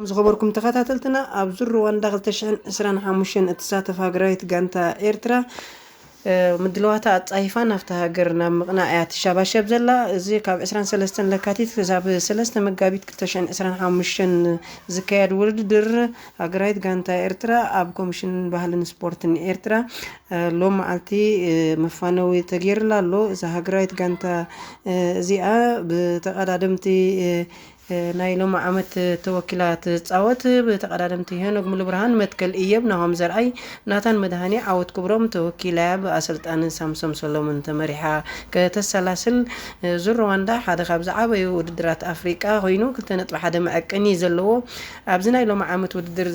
زخبركم تخاتلتنا أبزر رواندا 2025 እትሳተፍ ሃገራዊት ጋንታ ኤርትራ ምድለዋታ ኣጻይፋን ኣብታ ሃገርና ምቕናዕያ ትሻባሸብ ዘላ እዚ ካብ 23 ለካቲት ክሳብ 3 መጋቢት 2025 ዝካየድ ውድድር ሃገራዊት ጋንታ ኤርትራ ኣብ ኮሚሽን ባህልን ስፖርትን ኤርትራ ሎም መዓልቲ መፋነዊ ተገይርላ ኣሎ እዚ ሃገራዊት ጋንታ እዚኣ ብተቐዳድምቲ ናይሎም ዓመት ተወኪላት ጻወት በተቀዳደምቲ ሄኖግ ሙሉ ብርሃን መትከል እየብ ናሆም ዘርአይ ናታን መድሃኒ ዓወት ክብሮም ተወኪላ በአሰልጣን ሳምሶም ሰሎሞን ተመሪሓ ከተሰላስል ዙር ሩዋንዳ ሓደ ካብ ዝዓበዩ ውድድራት አፍሪቃ ኮይኑ 2.1 መዐቀኒ ዘለዎ ኣብዚ ናይሎም ዓመት ውድድር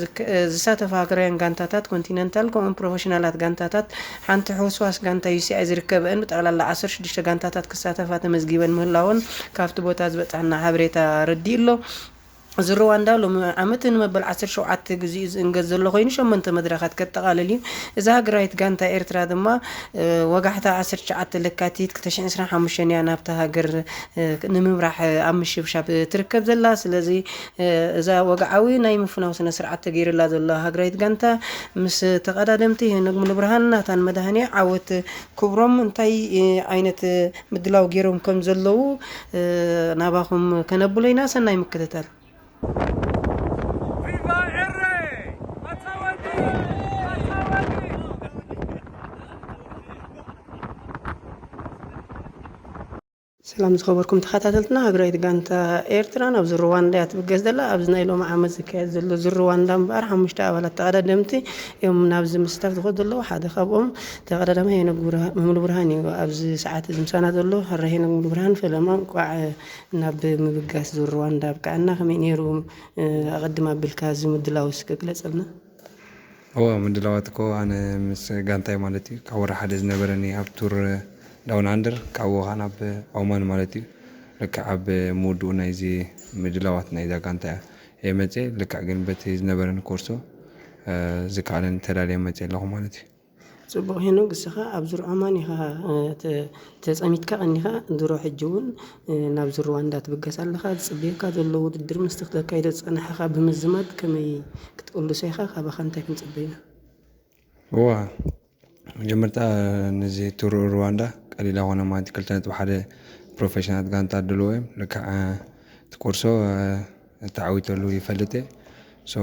ዝሳተፉ ሃገራውያን ጋንታታት ኮንቲነንታል ከም ፕሮፌሽናላት ጋንታታት ሓንቲ ሕውስዋስ ጋንታ ዩሲአይ ዝርከበን በጠቅላላ 16 ጋንታታት ክሳተፋ ተመዝጊበን ምህላውን ካብቲ ቦታ ዝበፅሐና ሓበሬታ رديلو زرواندا لو عمتن مبل 17 ግዜ እንገዘሎ ኮይኑ 8 መድረኻት ከተቃለሊ እዛ ሃገራዊት ጋንታ ኤርትራ ድማ ወጋሕታ 19 ለካቲት 2025 ያ ናብታ ሃገር ንምምራሕ ኣብ ምሽብሻብ ትርከብ ዘላ ስለዚ እዛ ወጋዓዊ ናይ ምፍናው ስነ ስርዓት ተገይርላ ዘላ ሃገራዊት ጋንታ ምስ ተቀዳደምቲ ሄኖግ ሙሉ ብርሃን ናታን መድሃኒ ዓወት ክብሮም እንታይ ዓይነት ምድላው ገይሮም ከም ዘለው ናባኹም ከነብለይና ሰናይ ምክትታል سلام زخبركم تخاتلتنا هاجرايت غانتا ኤርትራ ናብ ሩዋንዳ ያትብገዝ ደላ ኣብዚ ናይ ሎም ዓመት ዝካየድ ዘሎ ሩዋንዳ ምባር 5 ኣባላት ተቀዳደምቲ እዮም ናብዚ ምስታፍ ዝኸድ ዘሎ ሓደ ካብኦም ተቀዳዳማ ሄኖግ ሙሉ ብርሃን እዩ ኣብዚ ሰዓት ዝምሳና ዘሎ ሄኖግ ሙሉ ብርሃን ፈለማን ቋዕ ናብ ምብጋስ ሩዋንዳ ብቃና ከመይ ነይሩ ኣቀድማ ብልካ ዝምድላውስ ከግለጽልና ምድላዋትኮ ኣነ ምስ ጋንታይ ማለት እዩ ካብ ወራ ሓደ ዝነበረኒ ኣብ ቱር داون عندر كأوه أنا بعمان مالتي لك عب مودو نايزي مدلوات نايزا كانتا يمتى لك عجن بتيز نبرن كورسو ذكرن ترى يمتى له مالتي صبح هنا قصها أبزر أمانها تسأميتك أنها دروح الجون نبزر رواندا تبقى سالها تصبيك هذا اللي ود الدرم استخدام كيدا أنا حخاب بمزمات كما تقول له سيخا خاب خانتك نتصبينا هو جمرت نزي تور رواندا قليلا وانا ما تكلتنت بحدا بروفيشنال غانتا دلويم لك تكورسو تعويت له يفلته سو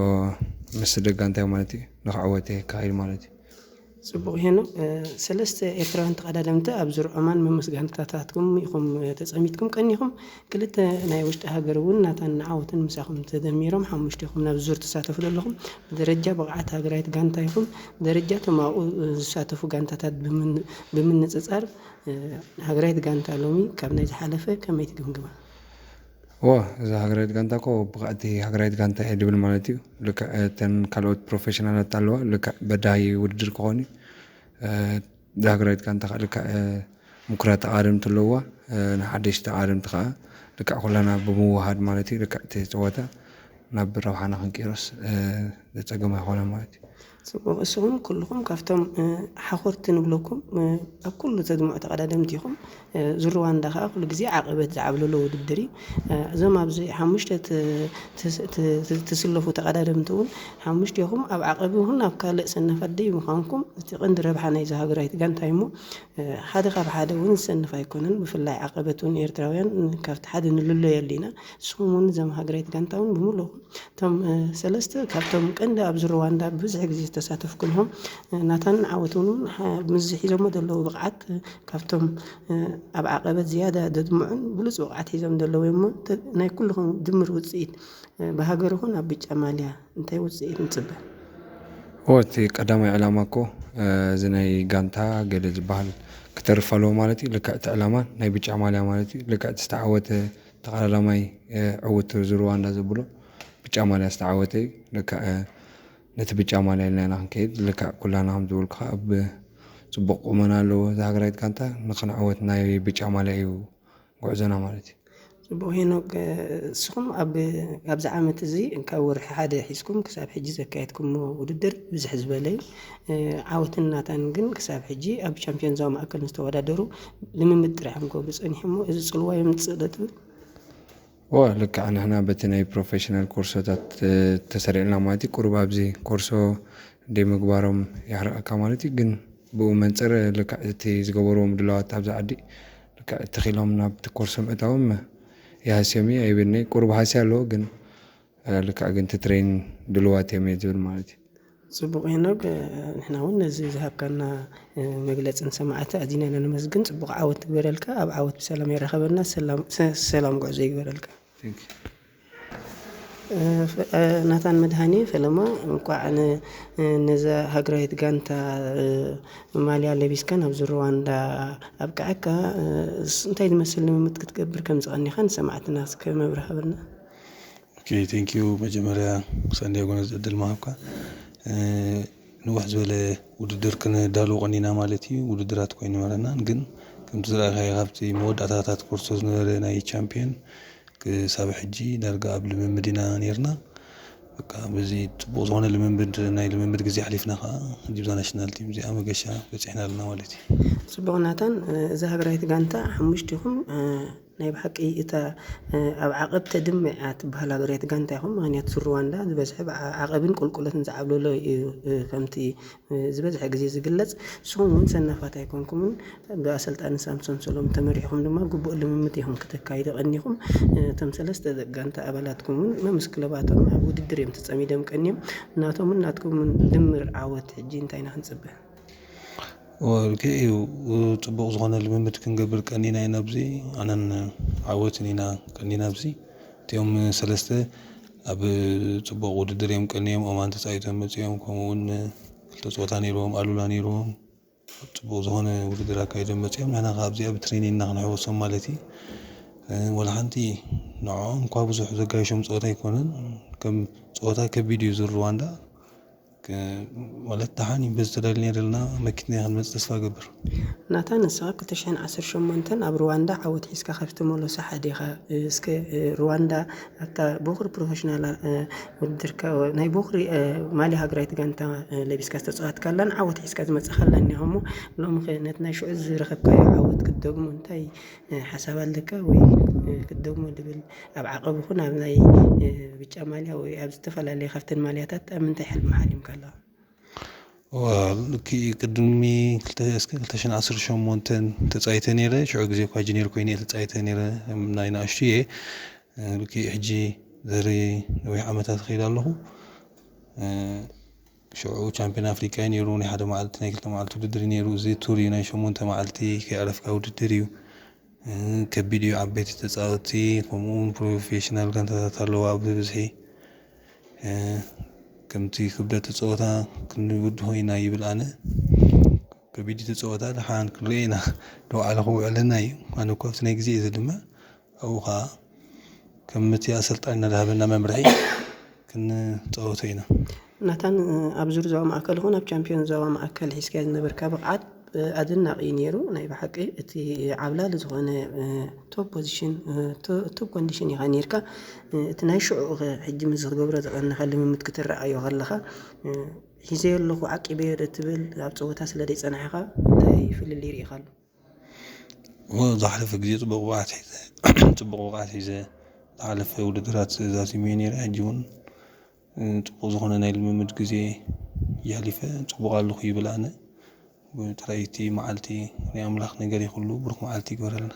مسد غانتا مالتي نخعوته كاير مالتي صبغ هنا سلست إيرتران تقدمت أبزر أمان من مسجانتاتكم يخم تسميتكم كأنكم كلت نايوشت هاجرون ناتن عوتن مساهم تدميرهم حمشتكم نبزر تساتفوا لهم بدرجة بقعت هاجريت جانتايكم درجة ما ساتفوا جانتات بمن نتصار هاجريت جانتا لومي كابنيت حلفة كم يتكم جمال إذا هاجريت جانتا كو بقعتي هاجريت جانتا هدبل مالتيو لك تن كالوت بروفيشنال تالو لك بداي ودر كوني ده هاجريت جانتا لك مكرات عارم تلوه نحدش تعارم تخا لك كلنا بموهاد مالتي لك تسواتا نبر روحنا خنكيرس تتجمع حوالنا مالتي سوهم كلهم كفتم حخورت نبلوكم كل تجمع تقدمتيهم زروان دخل كل جزء عقبت زعبلوا له ودري زم أبزي حمشت تسلفوا تقدمتون حمشتيهم أب عقبهم أبكال سنة فدي مخانكم تقند ربحنا إذا هجرت جان تايمو هذا خاب هذا ونسن فيكونن بفلا عقبتون إيرتراويان كفت حد نلله يلينا سومون زم هجرت جان تاون بملو تم سلست كفتم كند أبزروان دا بزح جزء تساتف كلهم ناتن عوتون مزح يزم دلوا بقعت كفتم أب عقبت زيادة دمعن بلز وقعت يزم دلوا يوم ناي كلهم دمر وزيد بهاجرهون أبيج أماليا أنتي وزيد نتبه هو تي قدام إعلامكو زناي غانتا جلز بحال كتر فلو مالتي لك إعلامان ناي بيج أماليا مالتي لك تستعوت تقالماي عوت زروان زبلو بيج أماليا استعوتي لك نتبيج أماليا لنا كيد لك كلنا هم دول خاب صبق ومنا له هاجريت كانتا نقنع عوت ناي بيج أماليا وعزنا مالتي صبغ هنا سخم أب زعامة زي نكور حدا حيسكم كساب حجي زكايتكم وددر بزح زبالي عاوتنا تانجن كساب حجي أب شامبيون زوم أكل نستوى دادرو لمن مدرعهم كو بس أني حمو إذا صلوا يمتصدت ልክ ንሕና በቲ ናይ ፕሮፌሽናል ኮርሶታት ተሰሪዕና ማለት እዩ ቁሩብ ኣብዚ ኮርሶ እንደምግባሮም ያሕርቐካ ማለት እዩ ግን ብኡ መንፅር ልክዕ እቲ ዝገበርዎ ምድላዋት ኣብዚ ዓዲ ልክዕ ተኺሎም ናብቲ ኮርሶ ምእታዎም ይሃስዮም እየ ኣይብልኒ ቁሩብ ሃስያ ኣለዎ ግን ልክዕ ግን እቲ ትሬን ድልዋት እዮም እየ ዝብል ማለት እዩ ጽቡቕ ሄኖክ ንሕና እውን ነዚ ዝሃብካና መግለፅን ሰማዕቲ ኣዚና ኢና ነመስግን ጽቡቕ ዓወት ትግበረልካ ኣብ ዓወት ብሰላም ይረኸበልና ሰላም ጉዕዞ ይግበረልካ ናታን መድሃኒ ፈለማ እንኳዕ ነዛ ሃገራዊት ጋንታ ማልያ ለቢስካ ናብ ሩዋንዳ ኣብቅዓካ እንታይ ዝመስል ልምምድ ክትገብር ከም ዝቐኒኻ ንሰማዕትና ከመብረኸበልና ቴንክ ዩ መጀመርያ ሳንዲያጎ ነዚ ዕድል ምሃብካ ንውሕ ዝበለ ውድድር ክንዳልው ቀኒና ማለት እዩ ውድድራት ኮይኑ መረናን ግን ከምቲ ዝረኣኻዮ ካብቲ መወዳእታታት ኮርሶ ዝነበረ ናይ ቻምፒዮን ክሳብ ሕጂ ዳርጋ ኣብ ልምምድ ኢና ነርና በቃ በዚ ጽቡቕ ዝኾነ ልምምድ ናይ ልምምድ ግዜ ሓሊፍና ከዓ ጅብዛ ናሽናል ቲም እዚኣ መገሻ በፂሕና ኣለና ማለት እዩ ጽቡቕ ናታን እዛ ሃገራዊት ጋንታ ሓሙሽቲኹም ናይ ብሓቂ እታ ኣብ ዓቐብ ተድምዓ ትበሃል ሃገራዊት ጋንታ ይኹም ምክንያቱ ሩዋንዳ ዝበዝሐ ዓቐብን ቁልቁለትን ዝዓብለሎ እዩ ከምቲ ዝበዝሐ ግዜ ዝግለጽ ንስኹም እውን ሰናፋት ኣይኮንኩምን ብኣሰልጣኒ ሳምሶን ሰሎም ተመሪሕኩም ድማ ግቡእ ልምምድ ኢኹም ከተካይዱ ቀኒኹም እቶም ሰለስተ ጋንታ ኣባላትኩም እውን መምስ ክለባቶም ኣብ ውድድር እዮም ተጸሚዶም ቀኒዮም እናቶምን ናትኩምን ድምር ዓወት ሕጂ እንታይ ኢና ክንጽብሕ ወልከዩ ጽቡቕ ዝኾነ ልምምድ ክንገብር ቀኒና ኢና ብዚ ኣነን ዓወትን ኢና ቀኒና ብዚ እቲኦም ሰለስተ ኣብ ጽቡቕ ውድድር እዮም ቀኒዮም ኦማን ተጻኢቶም መጺኦም ከምኡውን ክልተ ፆታ ነይሮም ኣሉላ ነይሮም ጽቡቕ ዝኾነ ውድድር ኣካይዶም መጺኦም ንሕና ከዓ ኣብዚኣ ብትሬኒንግ ኢና ክንሕወሶም ማለት እዩ ወላ ሓንቲ ንዖም እኳ ብዙሕ ዘጋይሾም ፀወታ ኣይኮነን ከም ፀወታ ከቢድ እዩ ሩዋንዳ ማለት ተሓኒ በዝተዳሊ ነርልና መኪና ክንመጽ ተስፋ ገብር ናታን ንስኻ 2018 ኣብ ሩዋንዳ ዓወት ሒዝካ ካብትመለሶ ሓደ ኢኻ እስከ ሩዋንዳ ኣብታ ቦኽሪ ፕሮፌሽናል ውድድርካ ናይ ቦኽሪ ማልያ ሃገራዊት ጋንታ ለቢስካ ዝተፃወትካ ኣላን ዓወት ሒዝካ ዝመፅእ ካላ እኒሆሞ ሎሚ ነቲ ናይ ሽዑ ዝረኸብካዮ ዓወት ክትደግሞ እንታይ ሓሳብ ኣለካ ወይ ክትደግሞ ድብል ኣብ ዓቐብ ይኹን ኣብ ናይ ብጫ ማልያ ወይ ኣብ ዝተፈላለየ ካብተን ማልያታት ኣብ ምንታይ ሕልሚ ሓሊምካ ኣላ ልክይ ቅድሚ 2018 ተጻይተ ነይረ ሽዑ ግዜ እኳ ጁኒየር ኮይነ ተጻይተ ነይረ ናይ ናእሽቱ እየ ልክይ ሕጂ ዘሪ ነዊሕ ዓመታት ከይድ ኣለኹ ሽዑ ቻምፒዮን ኣፍሪካ ነይሩ ናይ ሓደ መዓልቲ ናይ ክልተ መዓልቲ ውድድር ነይሩ እዚ ቱር እዩ ናይ 8 መዓልቲ ከይዕረፍካ ውድድር እዩ ከቢድ እዩ ዓበይቲ ተጻወቲ ከምኡውን ፕሮፌሽናል ጋንታታት ኣለዋ ብብዝሒ ከምቲ ክብደት ፀወታ ክንውድሆ ኢና ይብል ኣነ ከቢድ ፀወታ ድሓን ክንርኢና ንባዕልኹ ውዕልና እዩ ኣነ እኳ ኣብቲ ናይ ግዜ እዚ ድማ ኣብኡ ከዓ ከምቲ ኣሰልጣኒ እናዳሃበና መምርሒ ክንፀወቶ ኢና ናታን ኣብ ዙር ዞባ ማእከል ይኹን ኣብ ቻምፒዮን ዞባ ማእከል ሒዝካ ዝነበርካ ብቕዓት ኣድናቂ ነይሩ ናይ ብሓቂ እቲ ዓብላሊ ዝኾነ ቶፕ ፖዚሽን ቶፕ ኮንዲሽን ኢኻ ነርካ እቲ ናይ ሽዑ ሕጂ ምስ ዝገብሮ ዘቐንኻ ልምምድ ክትረኣዮ ከለኻ ሒዘ ኣለኹ ዓቂበ ትብል ኣብ ፀወታ ስለ ዘይፀናሕኻ እንታይ ፍልል ይርኢኻ ኣሎ ዝሓለፈ ግዜ ፅቡቕ ብቕዓት ሒዘ ዝሓለፈ ውድድራት ዛዚመ ነይረ ሕጂ እውን ፅቡቕ ዝኾነ ናይ ልምምድ ግዜ ይሓሊፈ ፅቡቕ ኣለኹ ይብል ኣነ ጥራይቲ መዓልቲ ናይ ኣምላኽ ነገር ይኹሉ ብሩኽ መዓልቲ ይግበረልና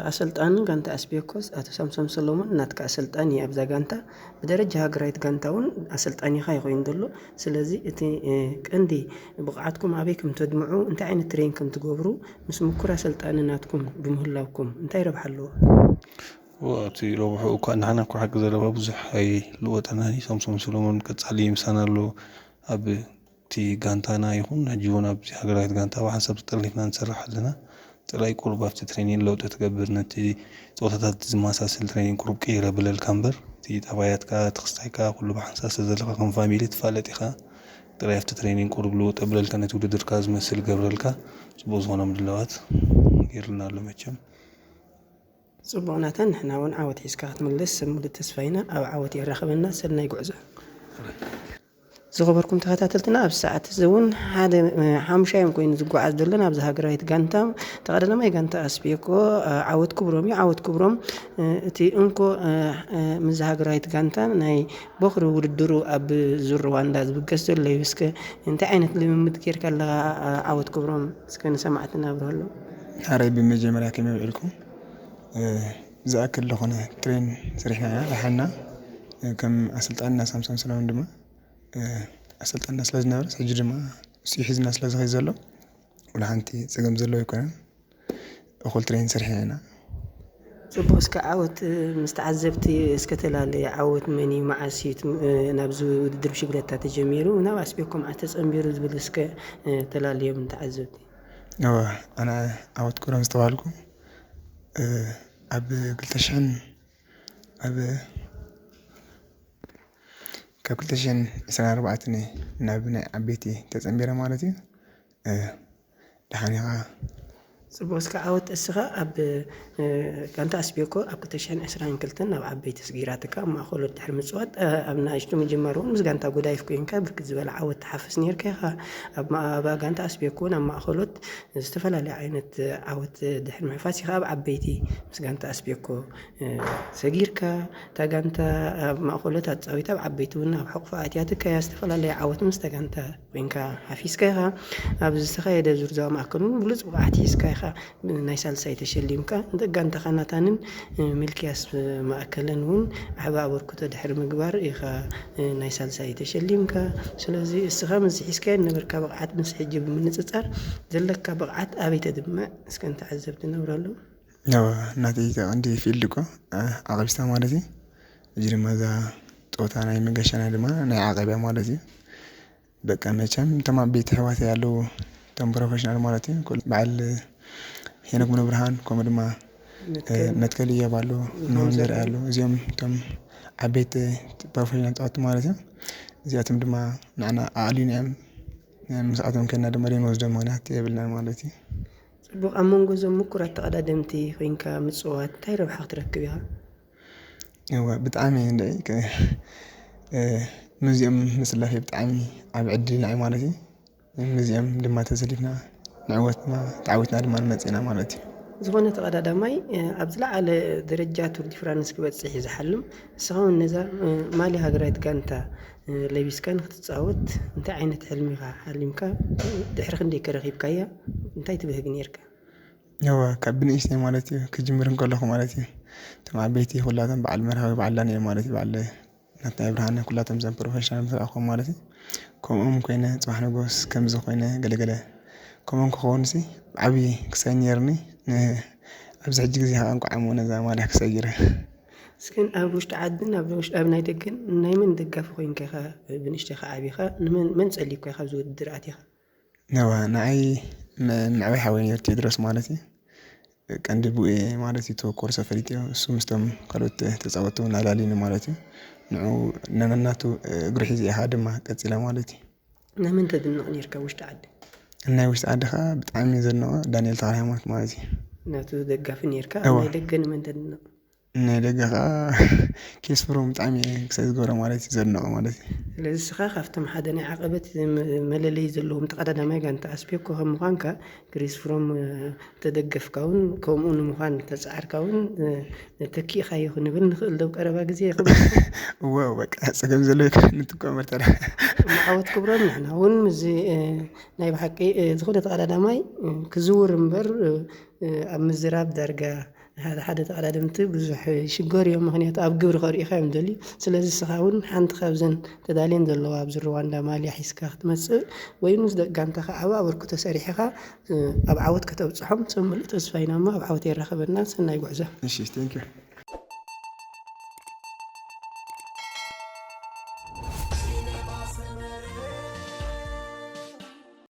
ኣሰልጣኒ ጋንታ ኣስቤኮስ ኣቶ ሳምሶን ሰሎሞን እናትካ ኣሰልጣኒ ኣብዛ ጋንታ ብደረጃ ሃገራዊት ጋንታ እውን ኣሰልጣኒኻ ይኾይን ዘሎ ስለዚ እቲ ቀንዲ ብቕዓትኩም ኣበይ ከም ተድምዑ እንታይ ዓይነት ትሬን ከም ትገብሩ ምስ ምኩር ኣሰልጣኒ ናትኩም ብምህላውኩም እንታይ ረብሓ ኣለዎ እቲ ረብሑ እኳ ንሓና እኳ ሓቂ ዘረባ ብዙሕ ኣይልወጠናኒ ሳምሶን ሰሎሞን ቀጻሊ ምሳና ኣሎ ኣብ እቲ ጋንታና ይኹን ሕጂ እውን ኣብዚ ሃገራዊት ጋንታ ብሓንሳብ ተጠርኒፍና ንሰርሕ ኣለና ጥራይ ቁሩብ ኣብቲ ትሬኒንግ ለውጢ ትገብር ነቲ ፀወታታት ዝመሳሰል ትሬኒንግ ቁሩብ ቀይረ ብለልካ እምበር እቲ ጠባያትካ ትክስታይካ ኩሉ ብሓንሳብ ስለዘለካ ከም ፋሚሊ ትፋለጥ ኢኻ ጥራይ ኣብቲ ትሬኒንግ ቁሩብ ለውጢ ብለልካ ነቲ ውድድርካ ዝመስል ገብረልካ ፅቡቕ ዝኾነ ምድላዋት ጌርልና ኣሎ መቸም ፅቡቕ ናታን ንሕና እውን ዓወት ሒዝካ ክትምለስ ሙሉእ ተስፋ ኢና ኣብ ዓወት ይራኸበና ሰናይ ጉዕዞ ዝኸበርኩም ተኸታተልትና ኣብ ሰዓት እውን ሓደ ሓሙሻዮም ኮይኑ ዝጓዓዝ ዘለና ኣብዚ ሃገራዊት ጋንታ ተቐዳዳማይ ጋንታ ኣስፔኮ ዓወት ክብሮም እዩ ዓወት ክብሮም እቲ እንኮ ምስ ሃገራዊት ጋንታ ናይ በኽሪ ውድድሩ ኣብ ዙር ሩዋንዳ ዝብገስ ዘሎ እዩ እስከ እንታይ ዓይነት ልምምድ ጌርካ ኣለኻ ዓወት ክብሮም እስከ ንሰማዕትና ኣብርሃሎ ሓረይ ብመጀመርያ ከመይ ውዒልኩም ዝኣክል ዝኾነ ትሬን ሰሪሕና ረሓና ከም ኣሰልጣንና ሳምሶን ሰለሞን ድማ ኣሰልጣንና ስለ ዝነበረ ሕጂ ድማ እሱ ሒዝና ስለ ዝኸይ ዘሎ ወላ ሓንቲ ፀገም ዘለዎ ይኮነን እኹል ትሬን ሰሪሕና ኢና ጽቡቅ እስከ ዓወት ምስ ተዓዘብቲ እስከ ተላለየ ዓወት መኒ መዓስ ናብዚ ውድድር ብሽክለታ ተጀሚሩ ናብ ኣስፔኮ መዓዝ ተፀንቢሩ ዝብል እስከ ተላለዮም ተዓዘብቲ ኣነ ዓወት ክብሮም ዝተባሃልኩ ኣብ 2024 ናብ ናይ ዓበይቲ ተፀንቢረ ማለት እዩ ድሓኒኻ ጽቡቅ እስከ ዓወት እስኻ ኣብ ጋንታ ኣስፔኮ ኣብ 2022 ናብ ዓበይቲ ስጊራትካ ማእኸሎት ድሕሪ ምፅዋት ኣብ ናእሽቱ ምጅማር እውን ምስ ጋንታ ጎዳይፍ ኮይንካ ብርክት ዝበለ ዓወት ተሓፍስ ነርካ ኢኻ ኣብ ጋንታ ኣስፔኮ ናብ ማእኸሎት ዝተፈላለዩ ዓይነት ዓወት ድሕሪ ምሕፋስ ኢኻ ኣብ ዓበይቲ ምስ ጋንታ ኣስፔኮ ሰጊርካ እታ ጋንታ ኣብ ማእኸሎት ኣፃዊታ ኣብ ዓበይቲ እውን ኣብ ሕቑፋ ኣትያትካ ዝተፈላለዩ ዓወት ምስ ጋንታ ኮይንካ ሓፊስካ ኢኻ ኣብ ዝተኻየደ ዙር ዞባ ማእከል እውን ብሉፅ ብቕዓት ሒዝካ ኢኻ ናይ ሳልሳይ ተሸሊምካ ጋንታ ኻናታንን ሚልክያስ ማእከለን እውን ዓባ ኣበርክቶ ድሕሪ ምግባር ኢኻ ናይ ሳልሳይ ተሸሊምካ ስለዚ እስኻ ምስ ሒዝካ ነበርካ ብቕዓት ምስ ሕጂ ብምንፅፃር ዘለካ ብቕዓት ኣበይ ተድምዕ እስከ ንተዓዘብቲ ነብረሉ ናተይ ቀንዲ ፊልድ እኮ ዓቐብስታ ማለት እዩ እጂ ድማ እዛ ጦታ ናይ መገሻና ድማ ናይ ዓቐብያ ማለት እዩ በቃ መቸም እቶም ዓበይቲ ኣሕዋተይ ኣለው እቶም ፕሮፌሽናል ማለት እዩ በዓል ሄኖክ ብርሃን ከምኡ ድማ መትከል እየባሉ ንሆን ዘርኢ ኣሉ እዚኦም እቶም ዓበይቲ ፕሮፌሽናል ፀወቲ ማለት እዩ እዚኣቶም ድማ ንዓና ኣዕልዩና እዮም ምስኣቶም ከና ድማ ደንወስዶ ምክንያት የብልና ማለት እዩ ጽቡቕ ኣብ መንጎ እዞም ምኩራት ተቐዳደምቲ ኮይንካ ምፅዋት እንታይ ረብሓ ክትረክብ ኢኻ ብጣዕሚ ነዚኦም ምስላፍ ብጣዕሚ ኣብ ዕድልና እዩ ማለት እዩ ነዚኦም ድማ ተዘሊፍና ንዕወትና ተዓዊትና ድማ ንመፅና ማለት እዩ ዝኾነ ተቐዳዳማይ ኣብ ዝለዓለ ደረጃ ቱር ዲ ፍራንስ ክበፅሕ እዩ ዝሓልም እስኻ እውን ነዛ ማልያ ሃገራዊት ጋንታ ለቢስካ ንክትፃወት እንታይ ዓይነት ሕልሚ ኢኻ ሓሊምካ ድሕሪ ክንደይ ከረኺብካያ እንታይ ትብህግ ነርካ ካብ ብንእሽተይ ማለት እዩ ክጅምር እንከለኹ ማለት እዩ እቶም ዓበይቲ ኩላቶም በዓል መርሃዊ በዓላን እዮም ማለት እዩ በዓል ናትና ብርሃነ ኩላቶም ዘን ፕሮፌሽናል ምትረኸቦም ማለት እዩ ከምኦም ኮይነ ፅባሕ ንጎስ ከምዚ ኮይነ ገለገለ ከምኦም ክኸውን ሲ ዓብዪ ክሳይ ነርኒ ኣብዚ ሕጂ ግዜ ከዓ እንቋዓሞ ነዛ ማልያ ክሰይረ እስክን ኣብ ውሽጢ ዓድን ኣብ ናይ ደገን ናይ መን ደጋፊ ኮይንካ ኢኻ ብንእሽተይ ከዓ ዓብይኻ ንመን ፀሊብካ ኢኻ ኣብዚ ውድድር ኣትኢኻ ንዓይ ምዕባይ ሓወይ ነር ቴድሮስ ማለት እዩ ቀንዲ ቡኤ ማለት እዩ ተወኮር ሰፈሪት እዩ እሱ ምስቶም ካልኦት ተፃወቱ ናላሊኑ ማለት እዩ ንዑ ነናቱ እግሪ ሒዘ ኢኻ ድማ ቀፂለ ማለት እዩ ናመን ተድንቕ ነርካ ውሽጢ ዓዲ ናይ ውሽጢ ዓዲ ከዓ ብጣዕሚ ዘንቆ ዳንኤል ተኽለሃይማኖት ማለት እዩ ናቱ ደጋፊ ነርካ ናይ ደገ ንመን ተድንቕ ናይ ደገ ከዓ ኬስፍሮም ብጣዕሚ ክሳይ ዝገብሮ ማለት እዩ ዘንቆ ማለት እዩ ስለዚ እስኻ ካብቶም ሓደ ናይ ዓቐበት መለለይ ዘለዎም ተቐዳዳማይ ጋንታ ኣስፔኮ ከም ምዃንካ ክሪስፍሮም ተደገፍካ እውን ከምኡ ንምዃን ተፃዓርካ እውን ተኪእኻዮ ክንብል ንኽእል ዶ ቀረባ ግዜ በቃ ፀገም ዘለዎ ንትቀመር ተራ ዓወት ክብሮም ንሕና እውን እዚ ናይ ብሓቂ ዝኾነ ተቐዳዳማይ ክዝውር እምበር ኣብ ምዝራብ ዳርጋ ሓደ ተቐዳደምቲ ብዙሕ ሽገር እዮም ምክንያቱ ኣብ ግብሪ ከሪኢኻ እዮም ደልዩ ስለዚ እስኻ እውን ሓንቲ ካብዘን ተዳልየን ዘለዋ ኣብዚ ሩዋንዳ ማልያ ሒዝካ ክትመፅእ ወይ ምስ ደቂ ጋንታኻ ዓባ ኣበርክቶ ሰሪሕኻ ኣብ ዓወት ከተብፅሖም ፅምሉእ ተስፋ ኢና እሞ ኣብ ዓወት የራኸበና ሰናይ ጉዕዞ እሺ ቴንኪዩ